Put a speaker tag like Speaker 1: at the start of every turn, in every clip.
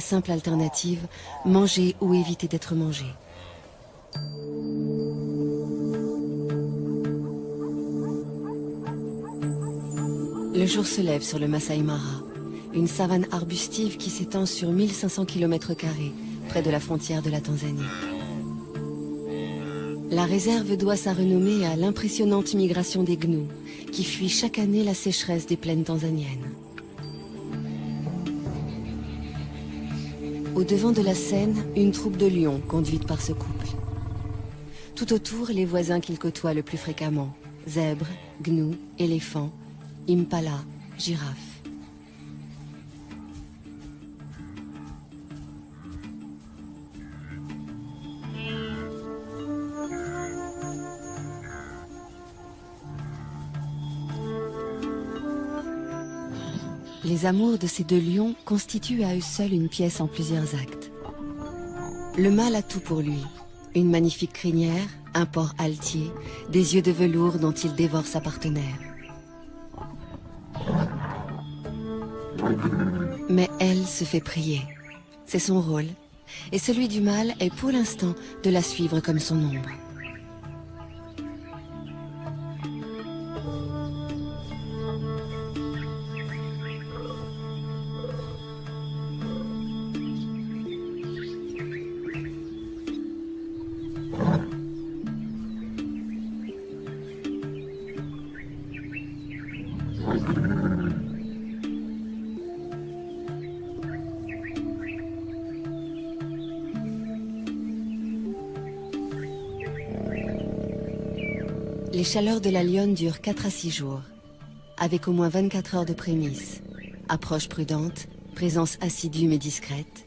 Speaker 1: Simple alternative, manger ou éviter d'être mangé. Le jour se lève sur le Masai Mara, une savane arbustive qui s'étend sur 1500 km², près de la frontière de la Tanzanie. La réserve doit sa renommée à l'impressionnante migration des gnous, qui fuient chaque année la sécheresse des plaines tanzaniennes. Au devant de la scène, une troupe de lions conduite par ce couple. Tout autour, les voisins qu'ils côtoient le plus fréquemment, zèbres, gnous, éléphants, impala, girafes. Les amours de ces deux lions constituent à eux seuls une pièce en plusieurs actes. Le mâle a tout pour lui. Une magnifique crinière, un port altier, des yeux de velours dont il dévore sa partenaire. Mais elle se fait prier. C'est son rôle. Et celui du mâle est pour l'instant de la suivre comme son ombre. Les chaleurs de la lionne durent 4 à 6 jours, avec au moins 24 heures de prémices, approche prudente, présence assidue mais discrète.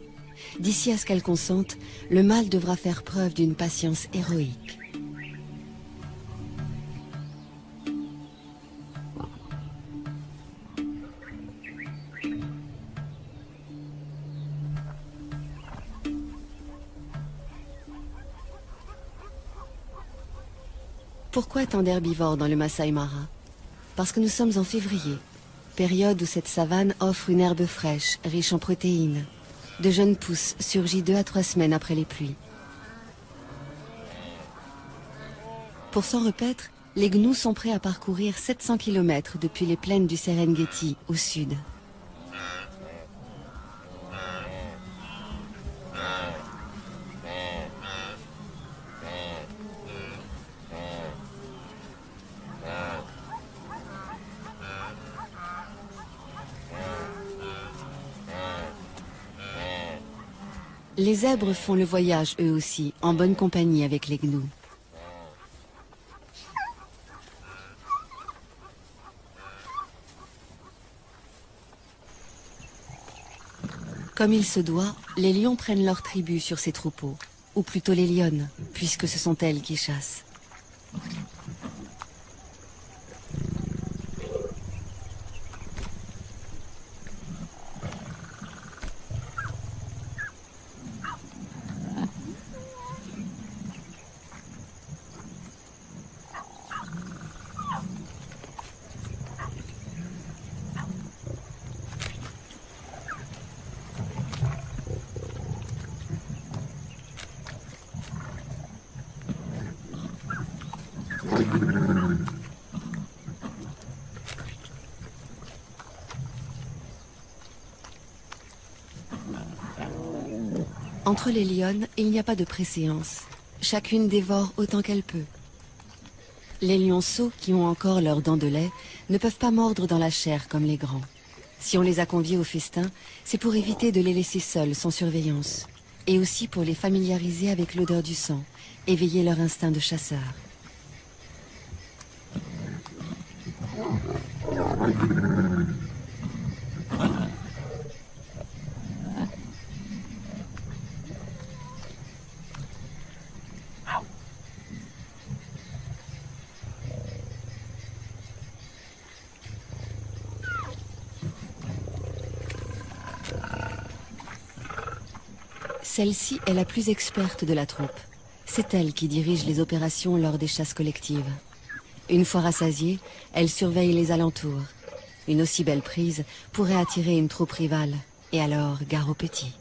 Speaker 1: D'ici à ce qu'elle consente, le mâle devra faire preuve d'une patience héroïque. Pourquoi tant d'herbivores dans le Masai Mara? Parce que nous sommes en février, période où cette savane offre une herbe fraîche, riche en protéines. De jeunes pousses surgit 2 à 3 semaines après les pluies. Pour s'en repaître, les gnous sont prêts à parcourir 700 km depuis les plaines du Serengeti au sud. Les zèbres font le voyage eux aussi, en bonne compagnie avec les gnous. Comme il se doit, les lions prennent leur tribu sur ces troupeaux, ou plutôt les lionnes, puisque ce sont elles qui chassent. Entre les lionnes, il n'y a pas de préséance. Chacune dévore autant qu'elle peut. Les lionceaux, qui ont encore leurs dents de lait, ne peuvent pas mordre dans la chair comme les grands. Si on les a conviés au festin, c'est pour éviter de les laisser seuls sans surveillance. Et aussi pour les familiariser avec l'odeur du sang, éveiller leur instinct de chasseur. Celle-ci est la plus experte de la troupe. C'est elle qui dirige les opérations lors des chasses collectives. Une fois rassasiée, elle surveille les alentours. Une aussi belle prise pourrait attirer une troupe rivale, et alors gare aux petits.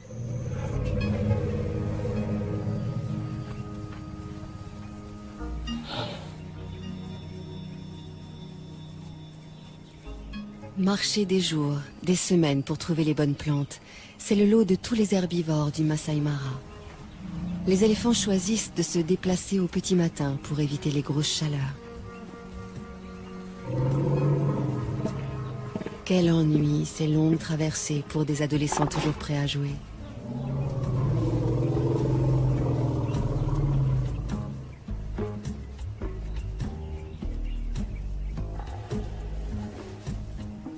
Speaker 1: Marcher des jours, des semaines pour trouver les bonnes plantes, c'est le lot de tous les herbivores du Masai Mara. Les éléphants choisissent de se déplacer au petit matin pour éviter les grosses chaleurs. Quel ennui, ces longues traversées pour des adolescents toujours prêts à jouer.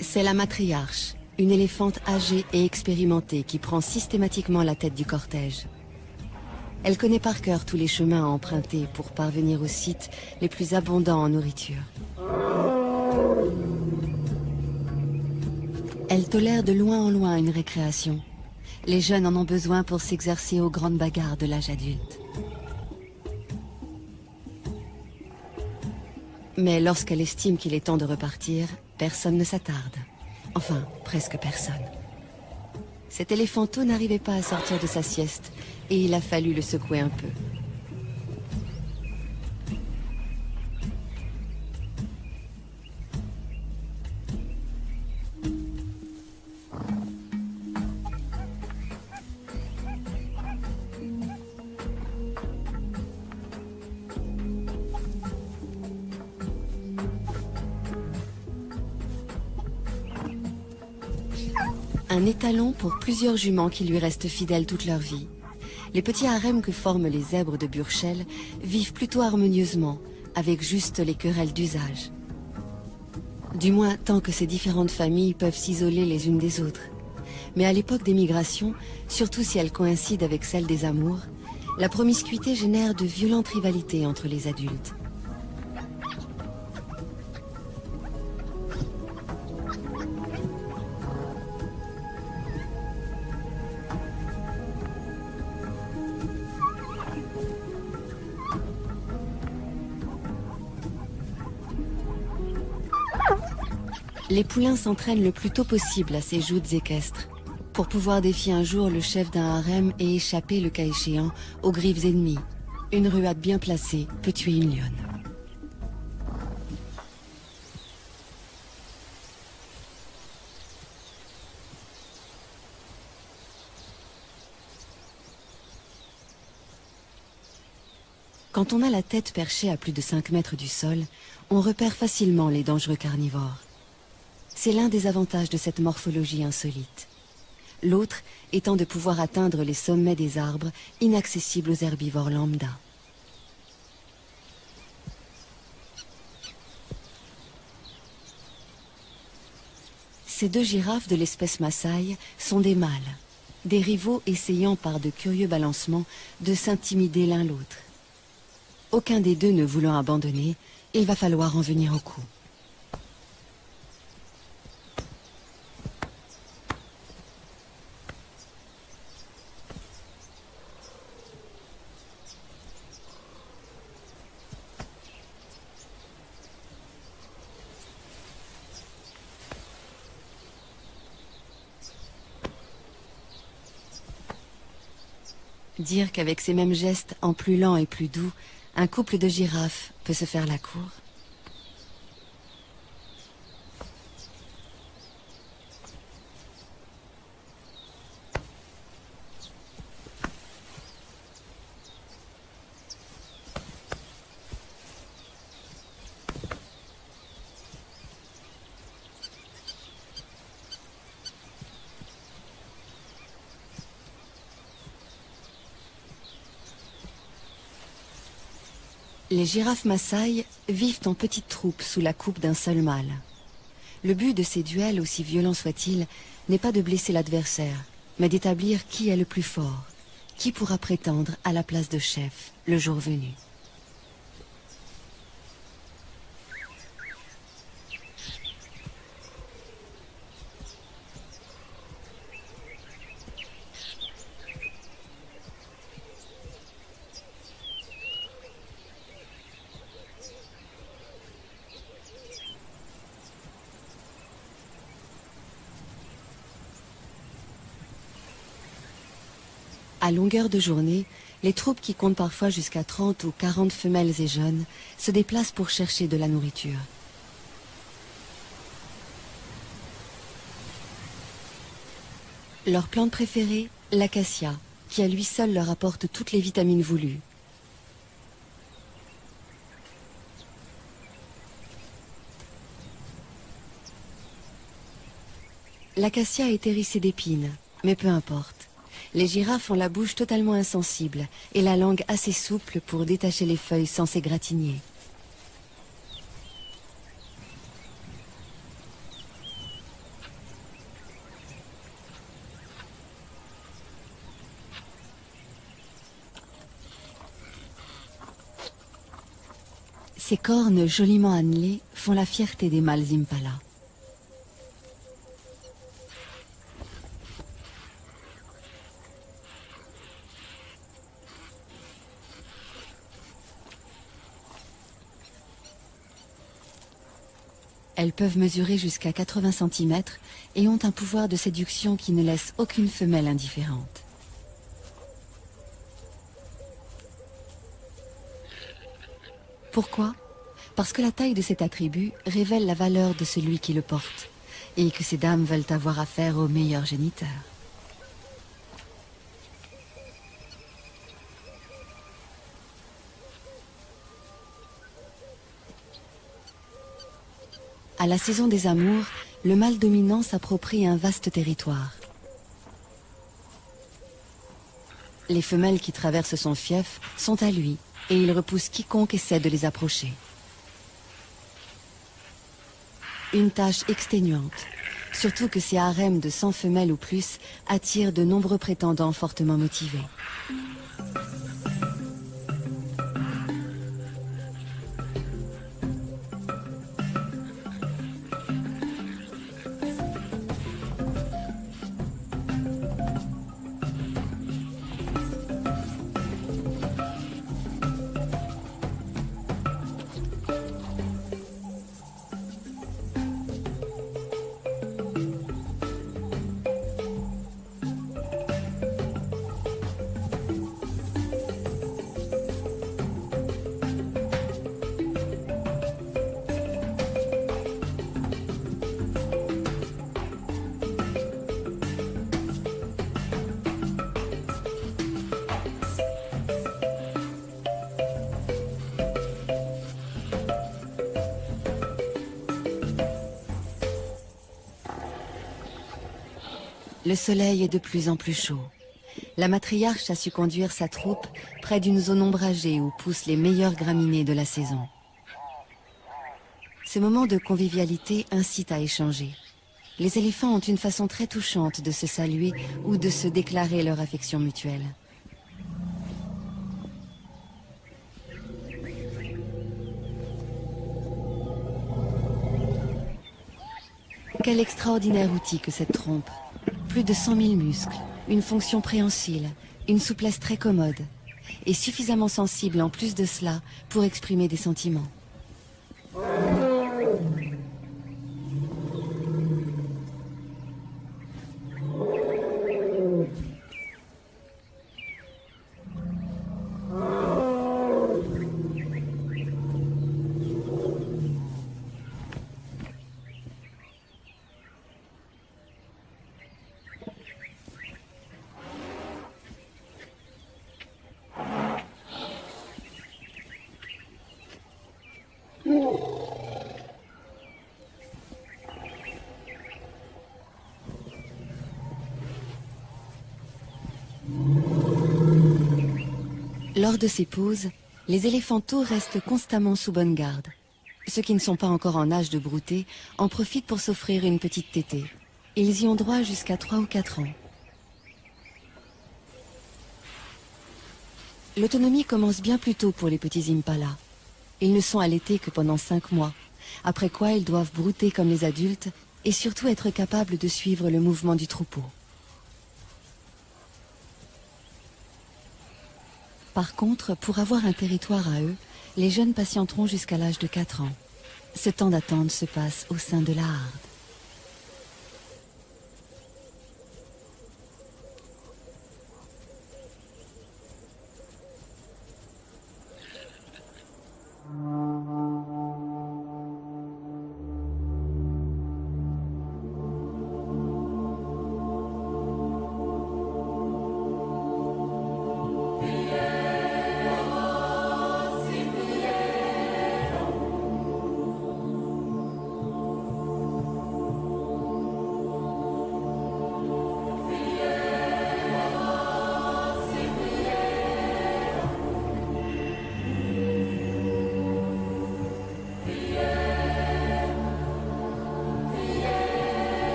Speaker 1: C'est la matriarche, une éléphante âgée et expérimentée qui prend systématiquement la tête du cortège. Elle connaît par cœur tous les chemins à emprunter pour parvenir aux sites les plus abondants en nourriture. Elle tolère de loin en loin une récréation. Les jeunes en ont besoin pour s'exercer aux grandes bagarres de l'âge adulte. Mais lorsqu'elle estime qu'il est temps de repartir, personne ne s'attarde. Enfin, presque personne. Cet éléphanteau n'arrivait pas à sortir de sa sieste et il a fallu le secouer un peu. Un étalon pour plusieurs juments qui lui restent fidèles toute leur vie. Les petits harems que forment les zèbres de Burchell vivent plutôt harmonieusement, avec juste les querelles d'usage. Du moins tant que ces différentes familles peuvent s'isoler les unes des autres. Mais à l'époque des migrations, surtout si elles coïncident avec celle des amours, la promiscuité génère de violentes rivalités entre les adultes. Les poulains s'entraînent le plus tôt possible à ces joutes équestres, pour pouvoir défier un jour le chef d'un harem et échapper, le cas échéant, aux griffes ennemies. Une ruade bien placée peut tuer une lionne. Quand on a la tête perchée à plus de 5 mètres du sol, on repère facilement les dangereux carnivores. C'est l'un des avantages de cette morphologie insolite. L'autre étant de pouvoir atteindre les sommets des arbres inaccessibles aux herbivores lambda. Ces deux girafes de l'espèce Maasai sont des mâles, des rivaux essayant par de curieux balancements de s'intimider l'un l'autre. Aucun des deux ne voulant abandonner, il va falloir en venir au coup. Dire qu'avec ces mêmes gestes, en plus lents et plus doux, un couple de girafes peut se faire la cour. Les girafes Maasai vivent en petites troupes sous la coupe d'un seul mâle. Le but de ces duels, aussi violents soient-ils, n'est pas de blesser l'adversaire, mais d'établir qui est le plus fort, qui pourra prétendre à la place de chef le jour venu. À longueur de journée, les troupes qui comptent parfois jusqu'à 30 ou 40 femelles et jeunes se déplacent pour chercher de la nourriture. Leur plante préférée, l'acacia, qui à lui seul leur apporte toutes les vitamines voulues. L'acacia est hérissée d'épines, mais peu importe. Les girafes ont la bouche totalement insensible et la langue assez souple pour détacher les feuilles sans s'égratigner. Ces cornes joliment annelées font la fierté des mâles impala. Elles peuvent mesurer jusqu'à 80 cm et ont un pouvoir de séduction qui ne laisse aucune femelle indifférente. Pourquoi? Parce que la taille de cet attribut révèle la valeur de celui qui le porte et que ces dames veulent avoir affaire au meilleur géniteur. À la saison des amours, le mâle dominant s'approprie un vaste territoire. Les femelles qui traversent son fief sont à lui et il repousse quiconque essaie de les approcher. Une tâche exténuante, surtout que ces harems de 100 femelles ou plus attirent de nombreux prétendants fortement motivés. Le soleil est de plus en plus chaud. La matriarche a su conduire sa troupe près d'une zone ombragée où poussent les meilleures graminées de la saison. Ce moment de convivialité incite à échanger. Les éléphants ont une façon très touchante de se saluer ou de se déclarer leur affection mutuelle. Quel extraordinaire outil que cette trompe. Plus de 100 000 muscles, une fonction préhensile, une souplesse très commode, et suffisamment sensible en plus de cela pour exprimer des sentiments. Lors de ces pauses, les éléphantaux restent constamment sous bonne garde. Ceux qui ne sont pas encore en âge de brouter en profitent pour s'offrir une petite tétée. Ils y ont droit jusqu'à 3 ou 4 ans. L'autonomie commence bien plus tôt pour les petits impalas. Ils ne sont allaités que pendant 5 mois, après quoi ils doivent brouter comme les adultes et surtout être capables de suivre le mouvement du troupeau. Par contre, pour avoir un territoire à eux, les jeunes patienteront jusqu'à l'âge de 4 ans. Ce temps d'attente se passe au sein de la harde.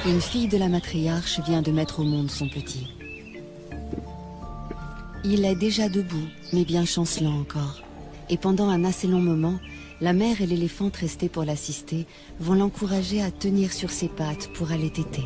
Speaker 1: Une fille de la matriarche vient de mettre au monde son petit. Il est déjà debout, mais bien chancelant encore. Et pendant un assez long moment, la mère et l'éléphante restés pour l'assister vont l'encourager à tenir sur ses pattes pour aller téter.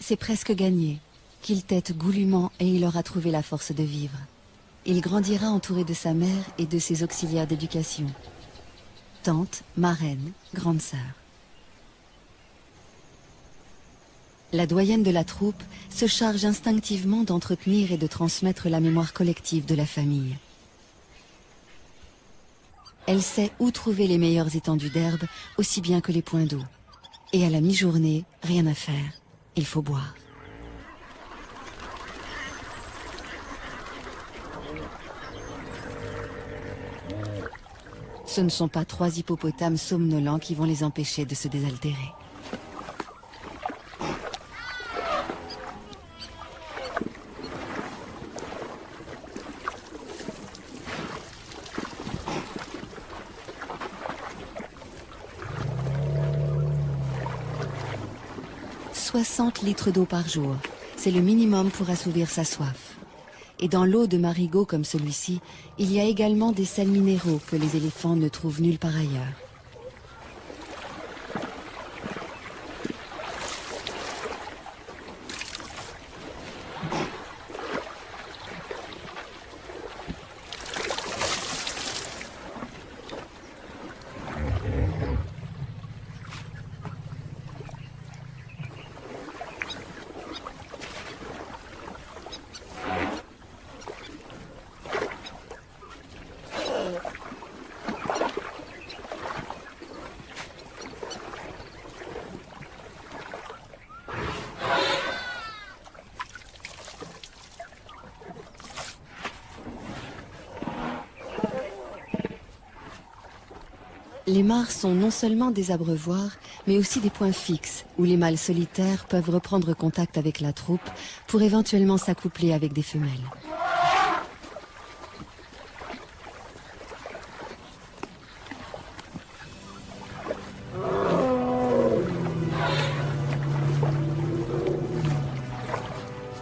Speaker 1: C'est presque gagné. Qu'il tète goulûment et il aura trouvé la force de vivre. Il grandira entouré de sa mère et de ses auxiliaires d'éducation. Tante, marraine, grande sœur. La doyenne de la troupe se charge instinctivement d'entretenir et de transmettre la mémoire collective de la famille. Elle sait où trouver les meilleures étendues d'herbe, aussi bien que les points d'eau. Et à la mi-journée, rien à faire. Il faut boire. Ce ne sont pas 3 hippopotames somnolents qui vont les empêcher de se désaltérer. « 60 litres d'eau par jour, c'est le minimum pour assouvir sa soif. Et dans l'eau de marigot comme celui-ci, il y a également des sels minéraux que les éléphants ne trouvent nulle part ailleurs. Les mares sont non seulement des abreuvoirs, mais aussi des points fixes où les mâles solitaires peuvent reprendre contact avec la troupe pour éventuellement s'accoupler avec des femelles.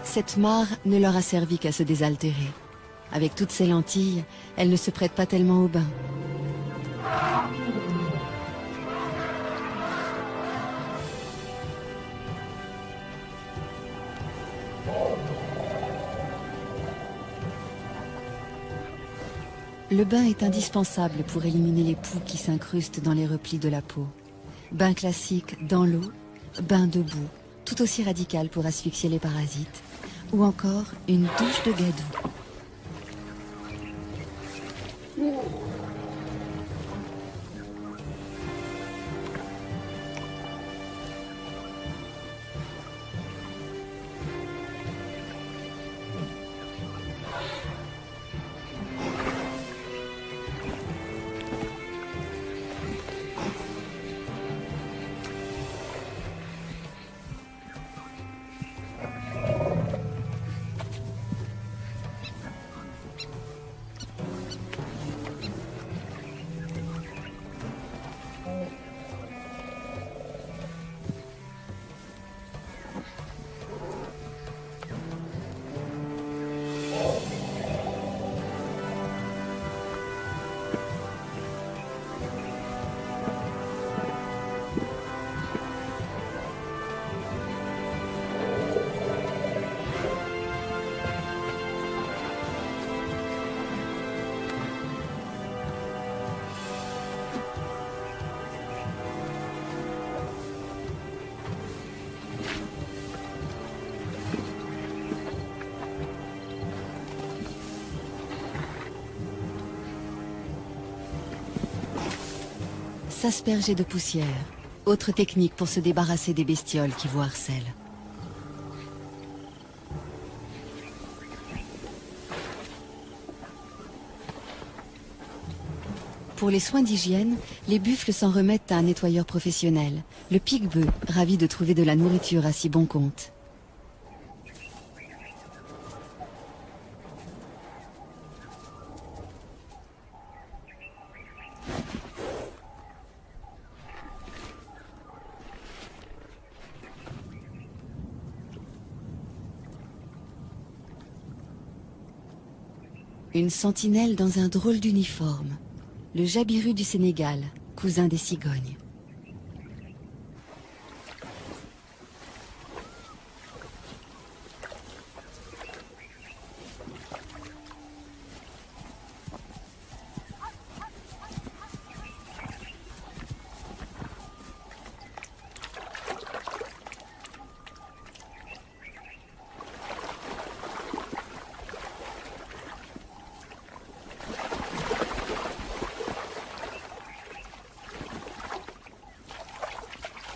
Speaker 1: Cette mare ne leur a servi qu'à se désaltérer. Avec toutes ces lentilles, elle ne se prête pas tellement au bain. Le bain est indispensable pour éliminer les poux qui s'incrustent dans les replis de la peau. Bain classique dans l'eau, bain debout, tout aussi radical pour asphyxier les parasites, ou encore une douche de gadou. s'asperger de poussière. Autre technique pour se débarrasser des bestioles qui vous harcèlent. Pour les soins d'hygiène, les buffles s'en remettent à un nettoyeur professionnel, le pique-bœuf, ravi de trouver de la nourriture à si bon compte. Une sentinelle dans un drôle d'uniforme. Le jabiru du Sénégal, cousin des cigognes.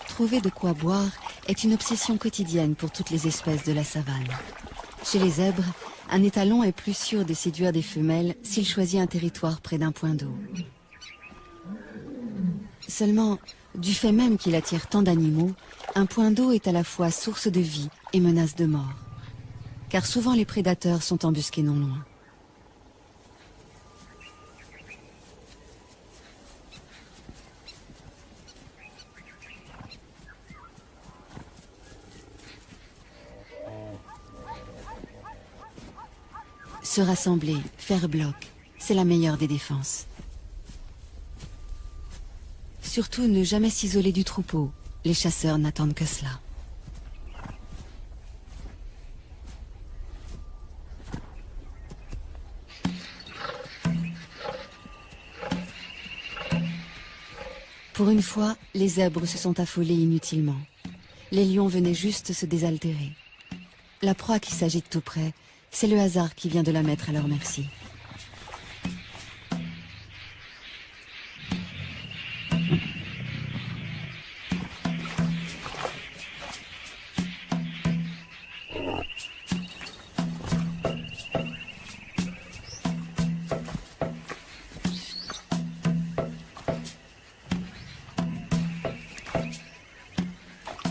Speaker 1: Trouver de quoi boire est une obsession quotidienne pour toutes les espèces de la savane. Chez les zèbres, un étalon est plus sûr de séduire des femelles s'il choisit un territoire près d'un point d'eau. Seulement, du fait même qu'il attire tant d'animaux, un point d'eau est à la fois source de vie et menace de mort. Car souvent les prédateurs sont embusqués non loin. Se rassembler, faire bloc, c'est la meilleure des défenses. Surtout ne jamais s'isoler du troupeau, les chasseurs n'attendent que cela. Pour une fois, les zèbres se sont affolés inutilement. Les lions venaient juste se désaltérer. La proie qui s'agite tout près, c'est le hasard qui vient de la mettre à leur merci.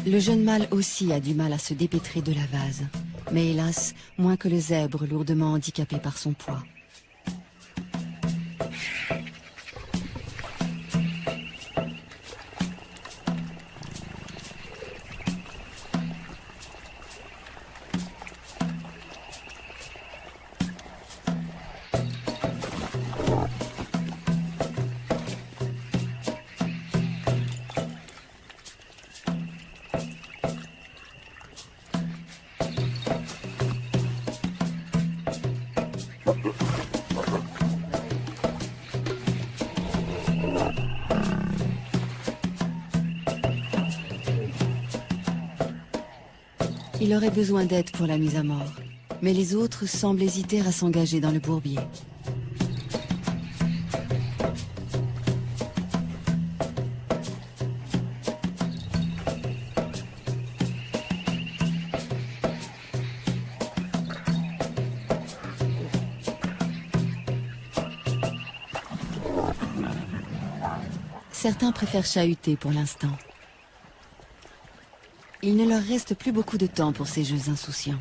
Speaker 1: Le jeune mâle aussi a du mal à se dépêtrer de la vase. Mais hélas, moins que le zèbre lourdement handicapé par son poids. Il aurait besoin d'aide pour la mise à mort, mais les autres semblent hésiter à s'engager dans le bourbier. Certains préfèrent chahuter pour l'instant. Il ne leur reste plus beaucoup de temps pour ces jeux insouciants.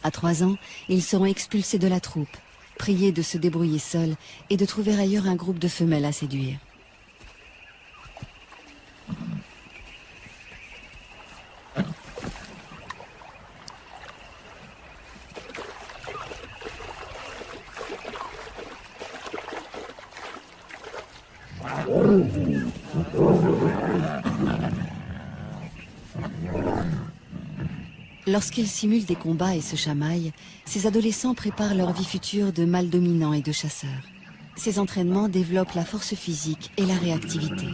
Speaker 1: À 3 ans, ils seront expulsés de la troupe, priés de se débrouiller seuls et de trouver ailleurs un groupe de femelles à séduire. Lorsqu'ils simulent des combats et se chamaillent, ces adolescents préparent leur vie future de mâles dominants et de chasseurs. Ces entraînements développent la force physique et la réactivité.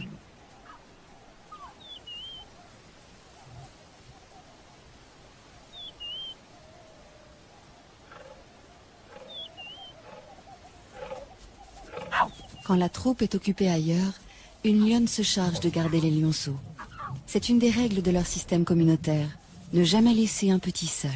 Speaker 1: Quand la troupe est occupée ailleurs, une lionne se charge de garder les lionceaux. C'est une des règles de leur système communautaire, ne jamais laisser un petit seul.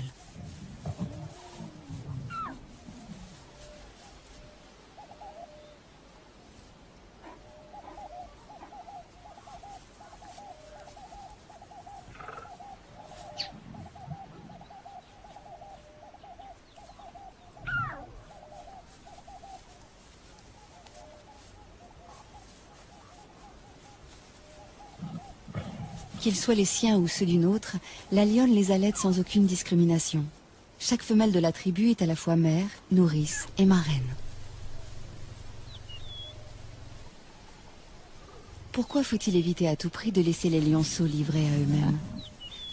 Speaker 1: Qu'ils soient les siens ou ceux d'une autre, la lionne les allaite sans aucune discrimination. Chaque femelle de la tribu est à la fois mère, nourrice et marraine. Pourquoi faut-il éviter à tout prix de laisser les lionceaux livrés à eux-mêmes?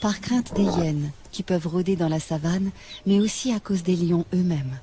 Speaker 1: Par crainte des hyènes, qui peuvent rôder dans la savane, mais aussi à cause des lions eux-mêmes.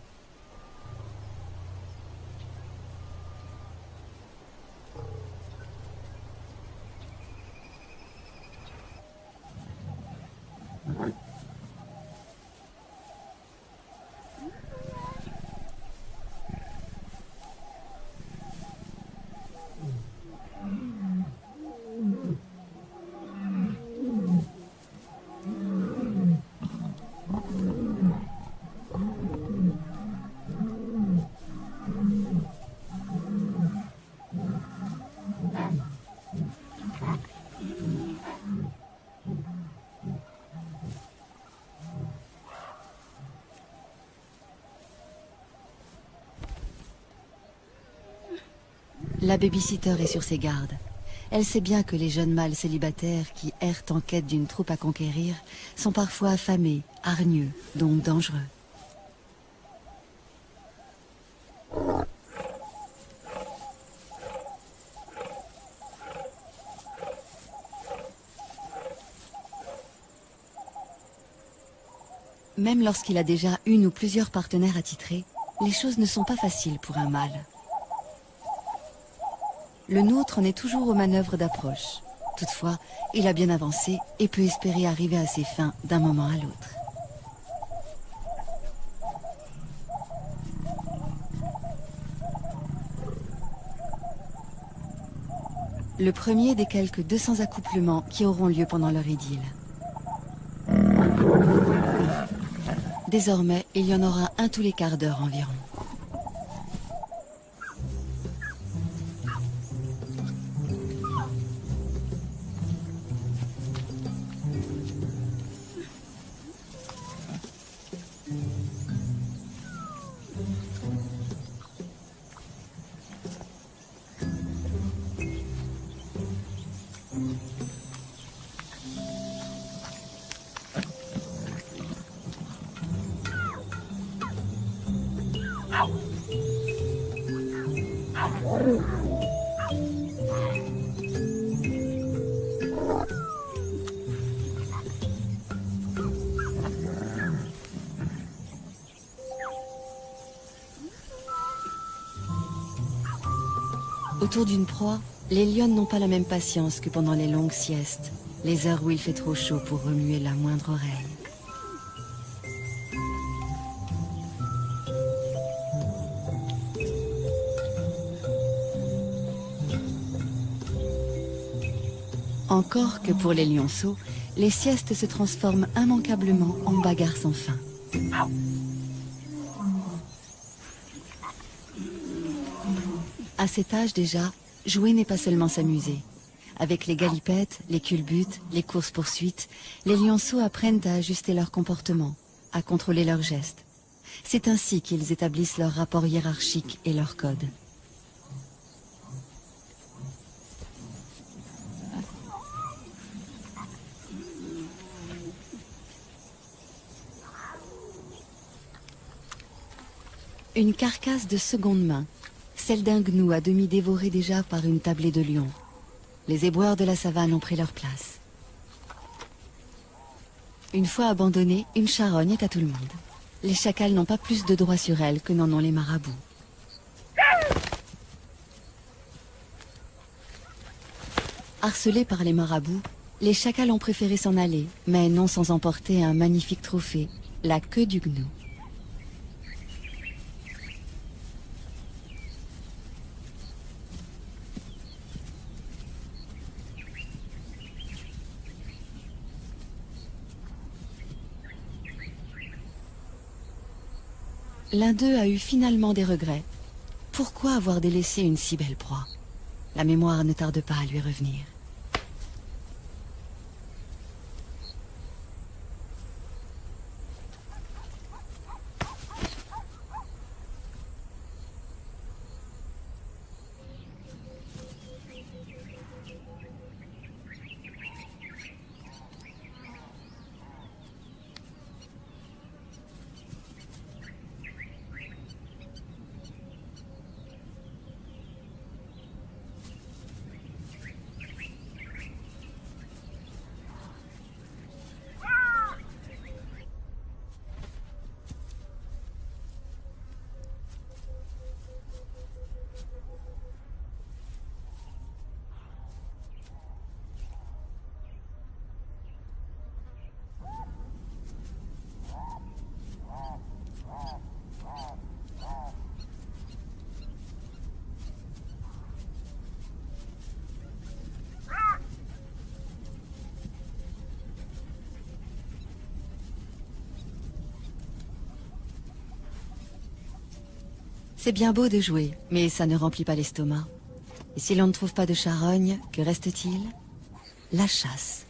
Speaker 1: La babysitter est sur ses gardes. Elle sait bien que les jeunes mâles célibataires qui errent en quête d'une troupe à conquérir sont parfois affamés, hargneux, donc dangereux. Même lorsqu'il a déjà une ou plusieurs partenaires attitrés, les choses ne sont pas faciles pour un mâle. Le nôtre en est toujours aux manœuvres d'approche. Toutefois, il a bien avancé et peut espérer arriver à ses fins d'un moment à l'autre. Le premier des quelques 200 accouplements qui auront lieu pendant leur idylle. Désormais, il y en aura un tous les quarts d'heure environ. Autour d'une proie, les lionnes n'ont pas la même patience que pendant les longues siestes, les heures où il fait trop chaud pour remuer la moindre oreille. Encore que pour les lionceaux, les siestes se transforment immanquablement en bagarres sans fin. À cet âge déjà, jouer n'est pas seulement s'amuser. Avec les galipettes, les culbutes, les courses-poursuites, les lionceaux apprennent à ajuster leur comportement, à contrôler leurs gestes. C'est ainsi qu'ils établissent leur rapport hiérarchique et leur code. Une carcasse de seconde main, celle d'un gnou à demi dévoré déjà par une tablée de lions. Les éboueurs de la savane ont pris leur place. Une fois abandonnée, une charogne est à tout le monde. Les chacals n'ont pas plus de droit sur elle que n'en ont les marabouts. Harcelés par les marabouts, les chacals ont préféré s'en aller, mais non sans emporter un magnifique trophée, la queue du gnou. L'un d'eux a eu finalement des regrets. Pourquoi avoir délaissé une si belle proie? La mémoire ne tarde pas à lui revenir. C'est bien beau de jouer, mais ça ne remplit pas l'estomac. Et si l'on ne trouve pas de charogne, que reste-t-il? La chasse.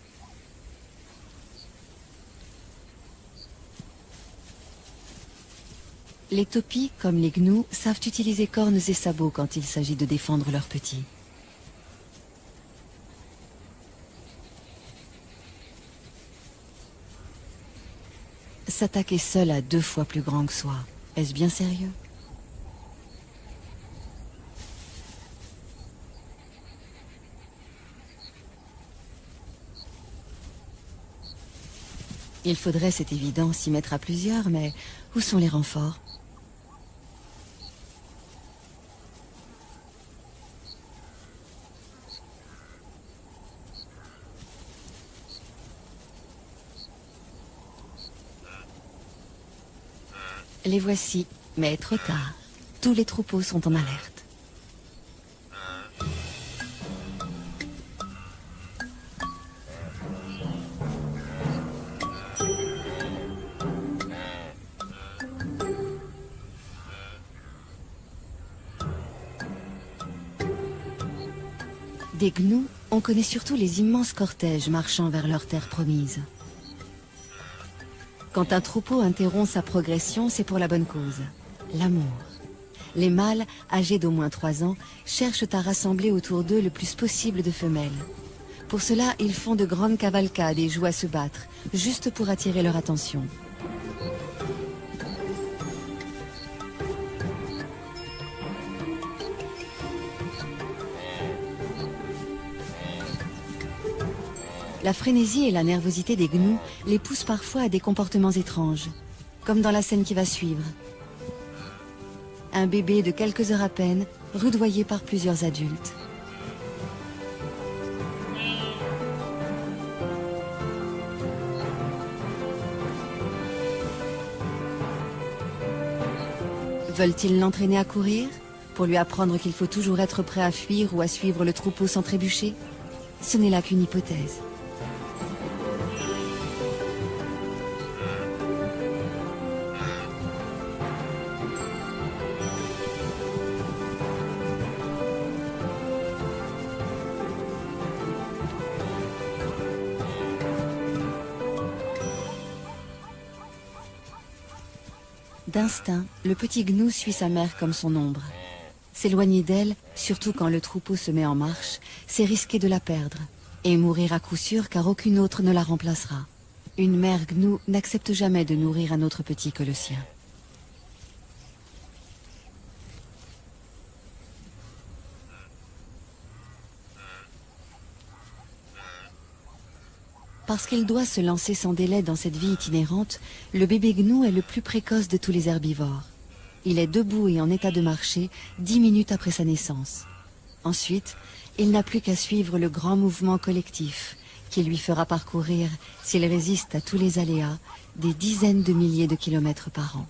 Speaker 1: Les topis, comme les gnous, savent utiliser cornes et sabots quand il s'agit de défendre leurs petits. S'attaquer seul à 2 fois plus grand que soi, est-ce bien sérieux? Il faudrait, c'est évident, s'y mettre à plusieurs, mais où sont les renforts? Les voici, mais trop tard. Tous les troupeaux sont en alerte. Des gnous, on connaît surtout les immenses cortèges marchant vers leur terre promise. Quand un troupeau interrompt sa progression, c'est pour la bonne cause, l'amour. Les mâles, âgés d'au moins 3 ans, cherchent à rassembler autour d'eux le plus possible de femelles. Pour cela, ils font de grandes cavalcades et jouent à se battre, juste pour attirer leur attention. La frénésie et la nervosité des gnous les poussent parfois à des comportements étranges, comme dans la scène qui va suivre. Un bébé de quelques heures à peine, rudoyé par plusieurs adultes. Veulent-ils l'entraîner à courir, pour lui apprendre qu'il faut toujours être prêt à fuir ou à suivre le troupeau sans trébucher? Ce n'est là qu'une hypothèse. D'instinct, le petit gnou suit sa mère comme son ombre. S'éloigner d'elle, surtout quand le troupeau se met en marche, c'est risquer de la perdre. Et mourir à coup sûr car aucune autre ne la remplacera. Une mère gnou n'accepte jamais de nourrir un autre petit que le sien. Parce qu'il doit se lancer sans délai dans cette vie itinérante, le bébé gnou est le plus précoce de tous les herbivores. Il est debout et en état de marcher 10 minutes après sa naissance. Ensuite, il n'a plus qu'à suivre le grand mouvement collectif qui lui fera parcourir, s'il résiste à tous les aléas, des dizaines de milliers de kilomètres par an.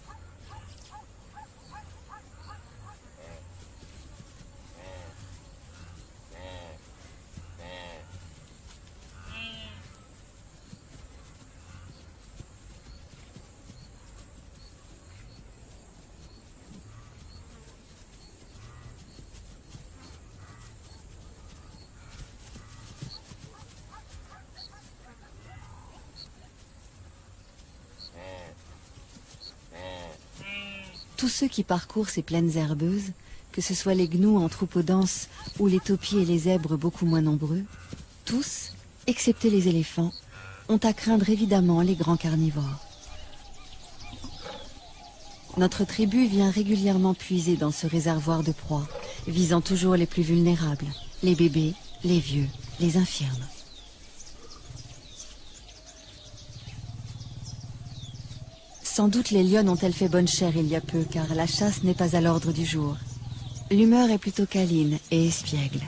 Speaker 1: Tous ceux qui parcourent ces plaines herbeuses, que ce soit les gnous en troupeaux denses ou les taupies et les zèbres beaucoup moins nombreux, tous, excepté les éléphants, ont à craindre évidemment les grands carnivores. Notre tribu vient régulièrement puiser dans ce réservoir de proies, visant toujours les plus vulnérables, les bébés, les vieux, les infirmes. Sans doute les lionnes ont-elles fait bonne chère il y a peu, car la chasse n'est pas à l'ordre du jour. L'humeur est plutôt câline et espiègle.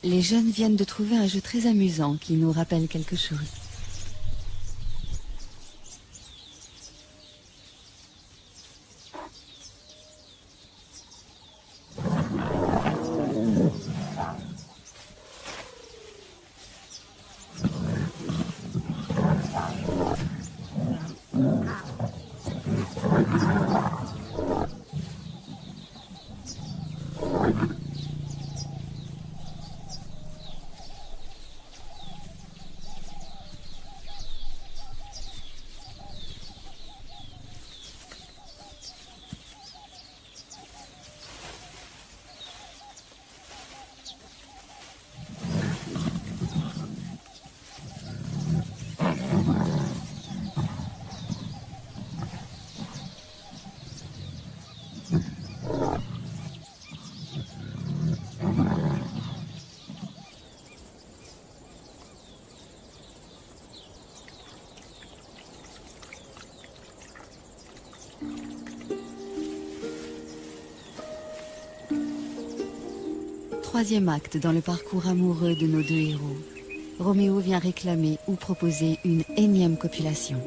Speaker 1: Les jeunes viennent de trouver un jeu très amusant qui nous rappelle quelque chose. Troisième acte dans le parcours amoureux de nos deux héros. Roméo vient réclamer ou proposer une énième copulation.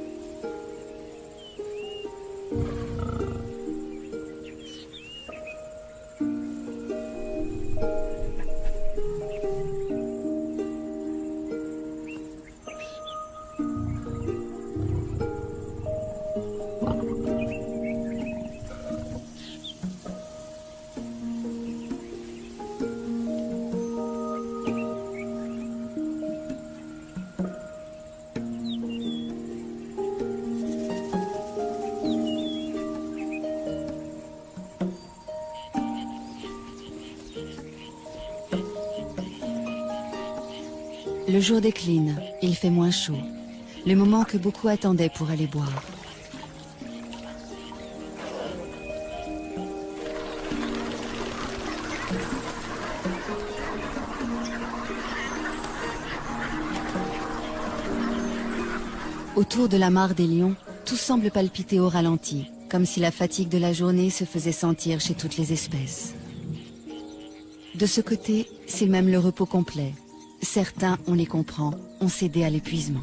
Speaker 1: Le jour décline, il fait moins chaud, le moment que beaucoup attendaient pour aller boire. Autour de la mare des lions, tout semble palpiter au ralenti, comme si la fatigue de la journée se faisait sentir chez toutes les espèces. De ce côté, c'est même le repos complet. Certains, on les comprend, ont cédé à l'épuisement.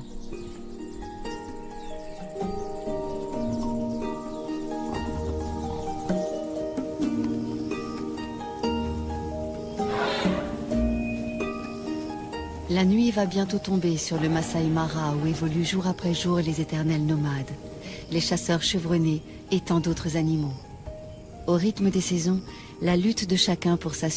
Speaker 1: La nuit va bientôt tomber sur le Masai Mara où évoluent jour après jour les éternels nomades, les chasseurs chevronnés et tant d'autres animaux. Au rythme des saisons, la lutte de chacun pour sa